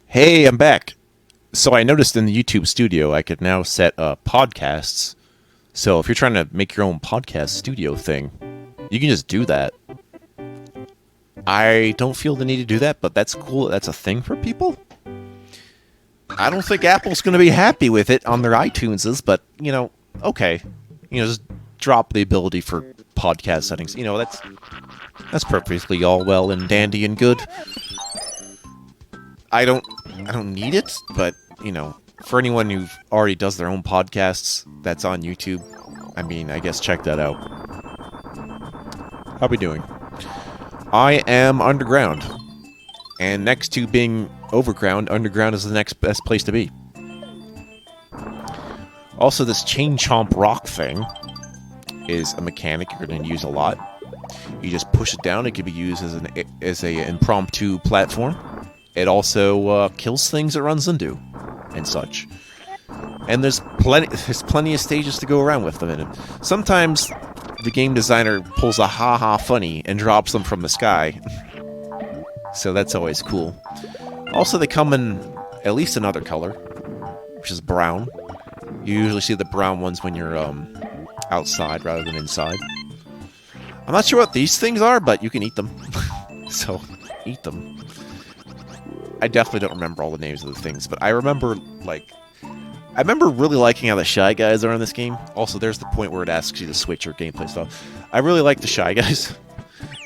Hey, I'm back. So I noticed in the YouTube studio I could now set podcasts. So if you're trying to make your own podcast studio thing, you can just do that. I don't feel the need to do that, but that's cool. That's a thing for people. I don't think Apple's going to be happy with it on their iTuneses, but okay. Just drop the ability for podcast settings. That's perfectly all well and dandy and good. I don't need it, but for anyone who already does their own podcasts that's on YouTube, I guess check that out. How we doing? I am underground. And next to being overground, underground is the next best place to be. Also, this chain chomp rock thing is a mechanic you're going to use a lot. You just push it down. It can be used as a impromptu platform. It also kills things it runs into, and such. And there's plenty of stages to go around with them in it. Sometimes the game designer pulls a ha-ha funny and drops them from the sky. So that's always cool. Also, they come in at least another color, which is brown. You usually see the brown ones when you're outside rather than inside. I'm not sure what these things are, but you can eat them. So, eat them. I definitely don't remember all the names of the things, but I remember really liking how the Shy Guys are in this game. Also, there's the point where it asks you to switch your gameplay style. I really like the Shy Guys,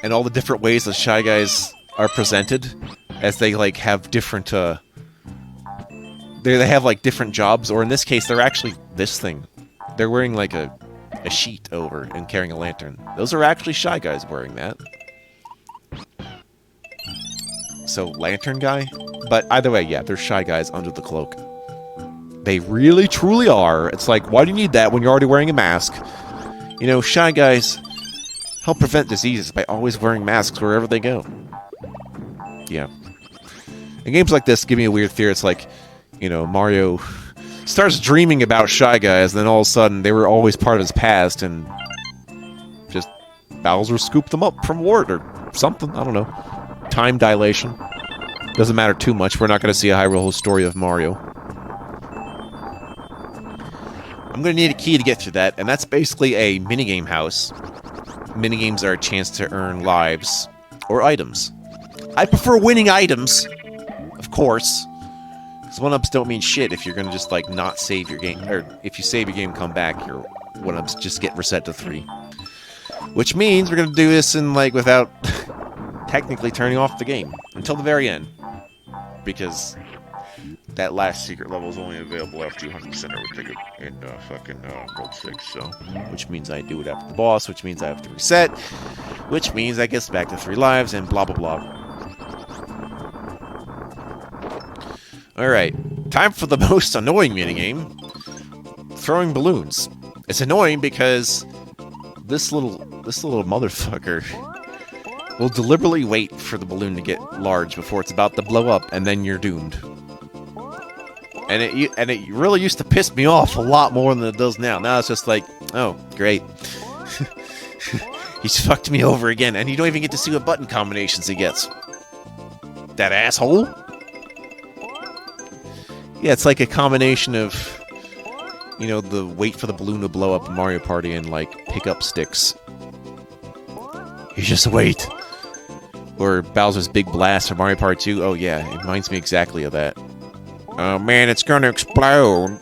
and all the different ways the Shy Guys are presented, as they have different they have different jobs, or in this case, they're actually this thing. They're wearing a sheet over and carrying a lantern. Those are actually Shy Guys wearing that. So, Lantern Guy? But either way, yeah, they're Shy Guys under the cloak. They really, truly are. It's like, why do you need that when you're already wearing a mask? Shy Guys help prevent diseases by always wearing masks wherever they go. Yeah. And games like this give me a weird fear. It's like, Mario starts dreaming about Shy Guys, and then all of a sudden they were always part of his past, and just Bowser scooped them up from Wart or something. I don't know. Time dilation. Doesn't matter too much. We're not going to see a Hyrule story of Mario. I'm going to need a key to get through that, and that's basically a minigame house. Minigames are a chance to earn lives or items. I prefer winning items, of course, because 1-ups don't mean shit if you're going to just not save your game, or if you save your game, come back, your 1-ups just get reset to 3. Which means we're going to do this in without technically turning off the game until the very end, because that last secret level is only available after 100% everything in World 6, so which means I do it after the boss, which means I have to reset, which means I get back to 3 lives, and blah blah blah. Alright, time for the most annoying minigame, throwing balloons. It's annoying because this little motherfucker will deliberately wait for the balloon to get large before it's about to blow up, and then you're doomed. And it really used to piss me off a lot more than it does now. Now it's just like, oh, great. He's fucked me over again, and you don't even get to see what button combinations he gets. That asshole? Yeah, it's like a combination of, the wait for the balloon to blow up in Mario Party and, pick up sticks. You just wait. Or Bowser's Big Blast from Mario Party 2. Oh, yeah, it reminds me exactly of that. Oh, man, it's gonna explode.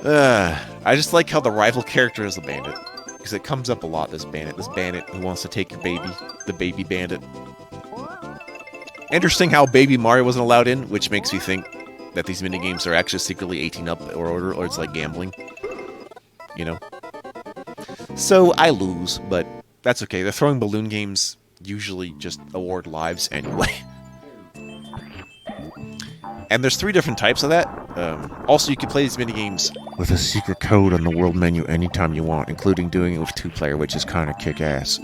I just like how the rival character is the bandit. Because it comes up a lot, this bandit who wants to take your baby. The baby bandit. Interesting how Baby Mario wasn't allowed in, which makes me think that these minigames are actually secretly 18 up or older, or it's like gambling. So I lose, but that's okay. The throwing balloon games usually just award lives anyway. And there's 3 different types of that. Also, you can play these minigames with a secret code on the world menu anytime you want, including doing it with 2-player, which is kind of kick-ass.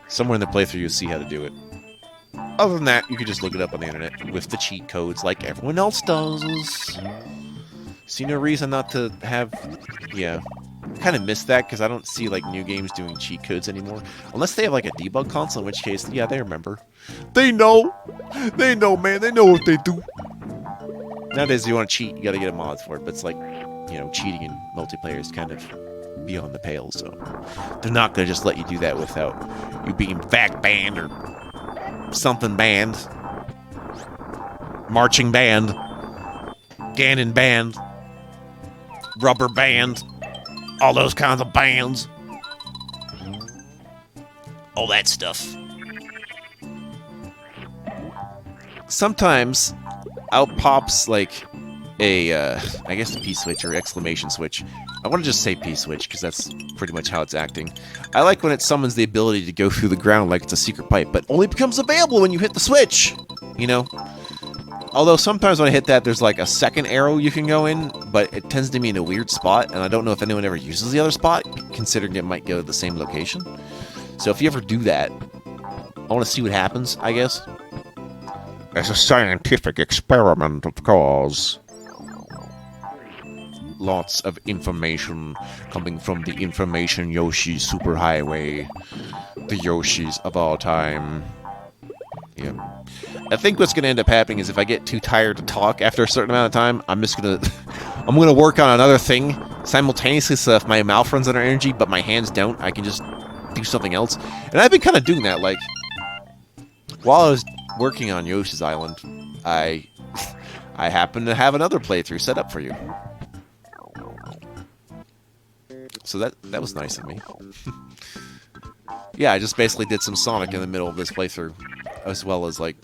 Somewhere in the playthrough you'll see how to do it. Other than that, you can just look it up on the internet with the cheat codes like everyone else does. See no reason not to have, kind of miss that because I don't see like new games doing cheat codes anymore, unless they have like a debug console. In which case, yeah, they remember. They know, man. They know what they do. Nowadays, if you want to cheat, you got to get a mod for it. But it's like, you know, cheating in multiplayer is kind of beyond the pale. So they're not gonna just let you do that without you being fact banned or something banned, marching band, Ganon band, rubber band, all those kinds of bands, all that stuff. Sometimes out pops like a, I guess a P-switch or exclamation switch. I want to just say P-switch because that's pretty much how it's acting. I like when it summons the ability to go through the ground like it's a secret pipe, but only becomes available when you hit the switch, you know? Although sometimes when I hit that, there's like a second arrow you can go in, but it tends to be in a weird spot, and I don't know if anyone ever uses the other spot, considering it might go to the same location. So if you ever do that, I want to see what happens, I guess. As a scientific experiment, of course. Lots of information coming from the Information Yoshi Superhighway. The Yoshis of all time. Yeah. I think what's going to end up happening is if I get too tired to talk after a certain amount of time, I'm just going to... I'm going to work on another thing simultaneously, so if my mouth runs out of energy, but my hands don't, I can just do something else. And I've been kind of doing that, like... While I was working on Yoshi's Island, I happened to have another playthrough set up for you. So that was nice of me. Yeah, I just basically did some Sonic in the middle of this playthrough. As well as, like,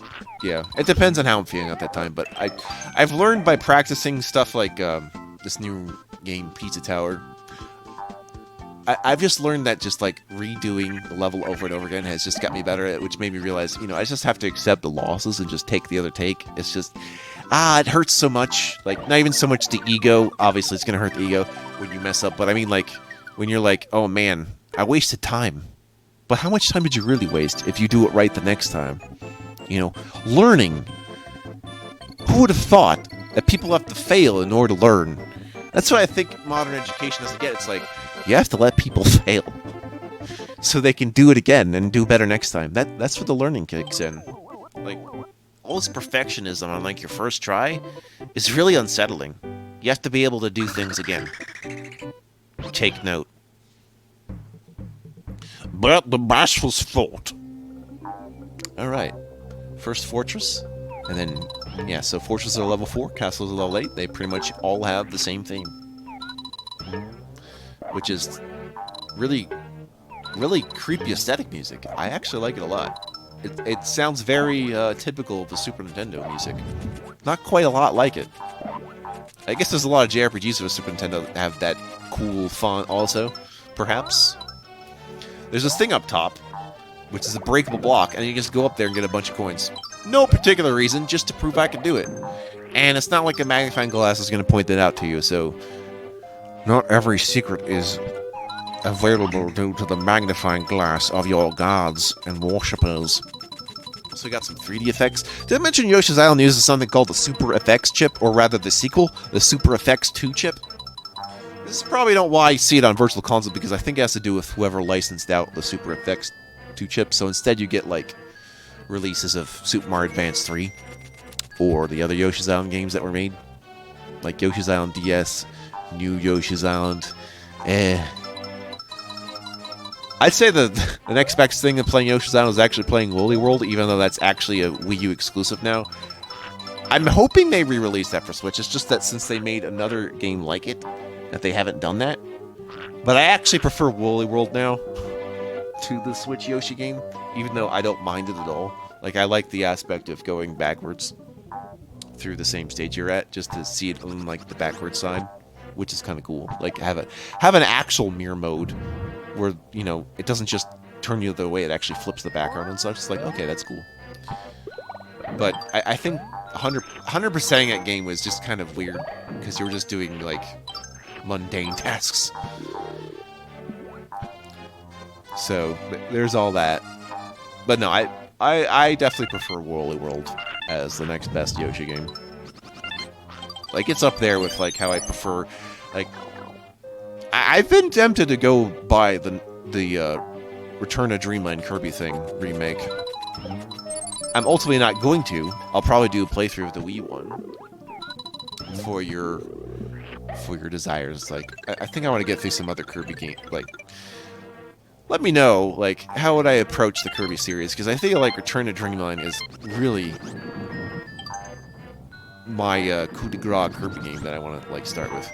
yeah. It depends on how I'm feeling at that time, but I've learned by practicing stuff like this new game, Pizza Tower. I've just learned that just, like, redoing the level over and over again has just got me better at it, which made me realize, you know, I just have to accept the losses and just take the other take. It's just, it hurts so much. Like, not even so much the ego. Obviously, it's going to hurt the ego when you mess up, but I mean, like, when you're like, oh, man, I wasted time. But how much time did you really waste if you do it right the next time? You know, learning. Who would have thought that people have to fail in order to learn? That's what I think modern education doesn't get. It's like, you have to let people fail so they can do it again and do better next time. That's where the learning kicks in. Like, all this perfectionism on, like, your first try is really unsettling. You have to be able to do things again. Take note. But the bash was fought. Alright. First fortress. And then, yeah, so fortresses are level 4, castles are level 8. They pretty much all have the same theme. Which is really, really creepy aesthetic music. I actually like it a lot. It sounds very typical of the Super Nintendo music. Not quite a lot like it. I guess there's a lot of JRPGs for the Super Nintendo that have that cool font also, perhaps. There's this thing up top, which is a breakable block, and you just go up there and get a bunch of coins. No particular reason, just to prove I can do it. And it's not like a magnifying glass is going to point that out to you, so... Not every secret is available due to the magnifying glass of your gods and worshippers. So we got some 3D effects. Did I mention Yoshi's Island uses something called the Super Effects chip, or rather the sequel, the Super Effects 2 chip? This is probably not why you see it on Virtual Console, because I think it has to do with whoever licensed out the Super Effects 2 chip, so instead you get, like, releases of Super Mario Advance 3, or the other Yoshi's Island games that were made, like Yoshi's Island DS, New Yoshi's Island. I'd say the next best thing of playing Yoshi's Island is actually playing Woolly World, even though that's actually a Wii U exclusive now. I'm hoping they re-release that for Switch. It's just that since they made another game like it, that they haven't done that. But I actually prefer Woolly World now to the Switch Yoshi game, even though I don't mind it at all. Like, I like the aspect of going backwards through the same stage you're at, just to see it on, like, the backwards side, which is kind of cool. Like, have an actual mirror mode where, you know, it doesn't just turn you the way, it actually flips the background and such. It's like, okay, that's cool. But I think 100%ing that game was just kind of weird, because you were just doing, like, mundane tasks. So, there's all that. But no, I definitely prefer Woolly World as the next best Yoshi game. Like, it's up there with, like, how I prefer, like, I've been tempted to go buy the Return to Dreamland Kirby thing remake. I'm ultimately not going to. I'll probably do a playthrough of the Wii one for your desires. Like, I think I want to get through some other Kirby game. Like, let me know, like, how would I approach the Kirby series? Because I feel like Return to Dreamland is really my coup de grace Kirby game that I want to, like, start with.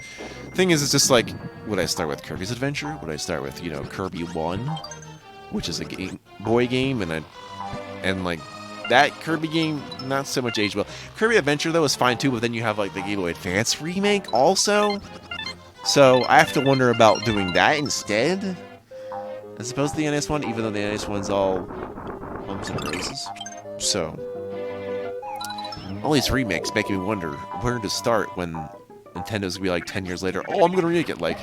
Thing is, it's just like, would I start with Kirby's Adventure? Would I start with, you know, Kirby 1, which is a Game Boy game, and like, that Kirby game, not so much aged well. Kirby Adventure, though, is fine, too, but then you have, like, the Game Boy Advance remake, also. So, I have to wonder about doing that instead, as opposed to the NES one, even though the NES one's all bumps and bruises. So, all these remakes make me wonder where to start when Nintendo's gonna be like 10 years later. Oh, I'm gonna remake it. Like,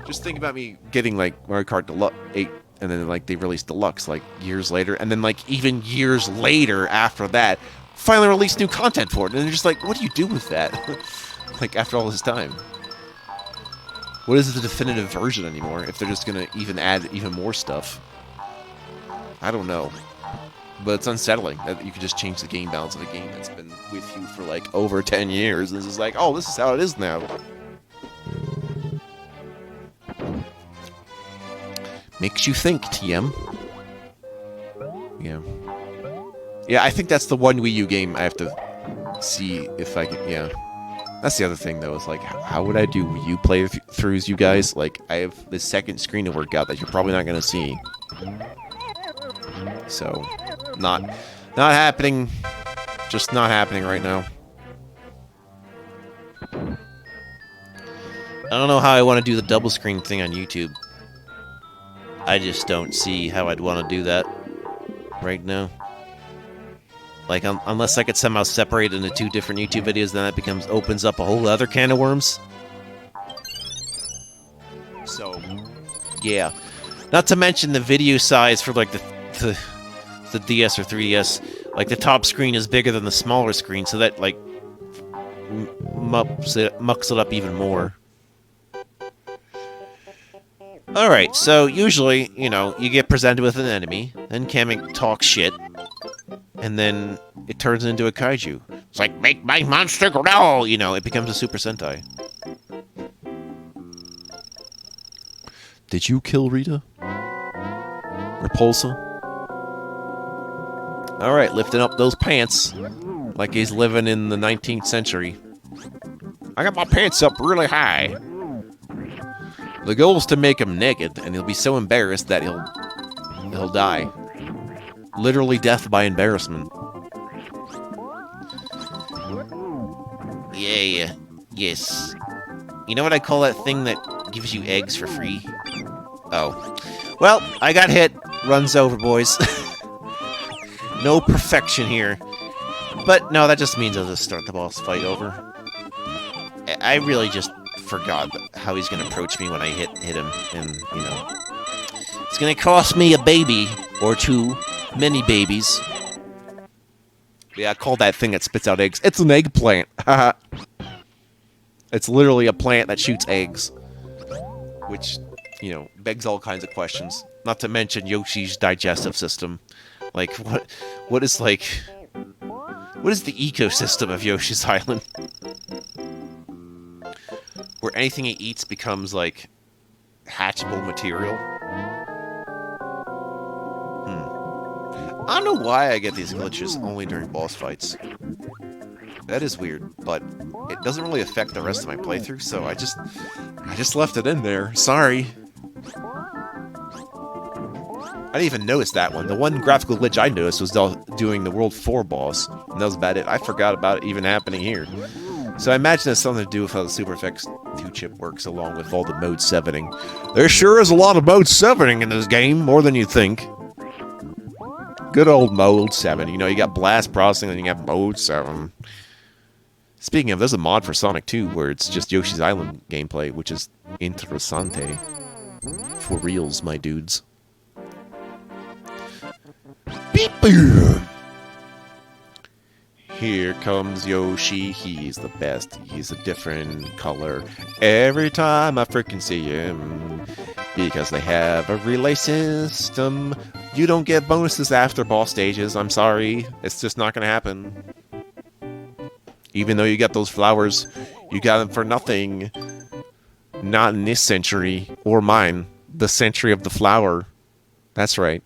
just think about me getting like Mario Kart Deluxe 8, and then like they released Deluxe like years later, and then like even years later after that, finally released new content for it. And they're just like, what do you do with that? Like after all this time, what is the definitive version anymore? If they're just gonna even add even more stuff, I don't know. But it's unsettling that you could just change the game balance of a game that's been with you for like over 10 years. This is like, oh, this is how it is now. Makes you think, TM. Yeah. Yeah, I think that's the one Wii U game I have to see if I can, yeah. That's the other thing, though, is like, how would I do Wii U playthroughs, you guys? Like, I have the second screen to work out that you're probably not going to see. So, not happening. Just not happening right now. I don't know how I want to do the double screen thing on YouTube. I just don't see how I'd want to do that right now. Like, unless I could somehow separate into two different YouTube videos, then that opens up a whole other can of worms. So, yeah. Not to mention the video size for, like, the DS or 3DS. Like, the top screen is bigger than the smaller screen, so that, like, mucks it up even more. Alright, so usually, you know, you get presented with an enemy, then Kamek talks shit, and then it turns into a kaiju. It's like, make my monster growl! You know, it becomes a Super Sentai. Did you kill Rita? Repulsa? Alright, lifting up those pants. Like he's living in the 19th century. I got my pants up really high. The goal is to make him naked, and he'll be so embarrassed that he'll die. Literally death by embarrassment. Yeah, yes. You know what I call that thing that gives you eggs for free? Oh. Well, I got hit. Runs over, boys. No perfection here. But, no, that just means I'll just start the boss fight over. I really just forgot how he's going to approach me when I hit him. And, you know, it's going to cost me a baby or two. Many babies. Yeah, I call that thing that spits out eggs. It's an eggplant. Haha. It's literally a plant that shoots eggs. Which, you know, begs all kinds of questions. Not to mention Yoshi's digestive system. Like, what is the ecosystem of Yoshi's Island? Where anything he eats becomes, like, hatchable material? I don't know why I get these glitches only during boss fights. That is weird, but it doesn't really affect the rest of my playthrough, so I just left it in there. Sorry. I didn't even notice that one. The one graphical glitch I noticed was doing the World 4 boss, and that was about it. I forgot about it even happening here. So I imagine it's something to do with how the Super FX 2 chip works, along with all the mode 7ing. There sure is a lot of mode 7ing in this game, more than you think. Good old mode 7. You know, you got blast processing, and you got mode 7. Speaking of, there's a mod for Sonic 2 where it's just Yoshi's Island gameplay, which is interessante. For reals, my dudes. Beep! Here comes Yoshi, he's the best, he's a different color every time I freaking see him. Because they have a relay system. You don't get bonuses after boss stages, I'm sorry. It's just not gonna happen. Even though you got those flowers, you got them for nothing. Not in this century, or mine. The century of the flower. That's right.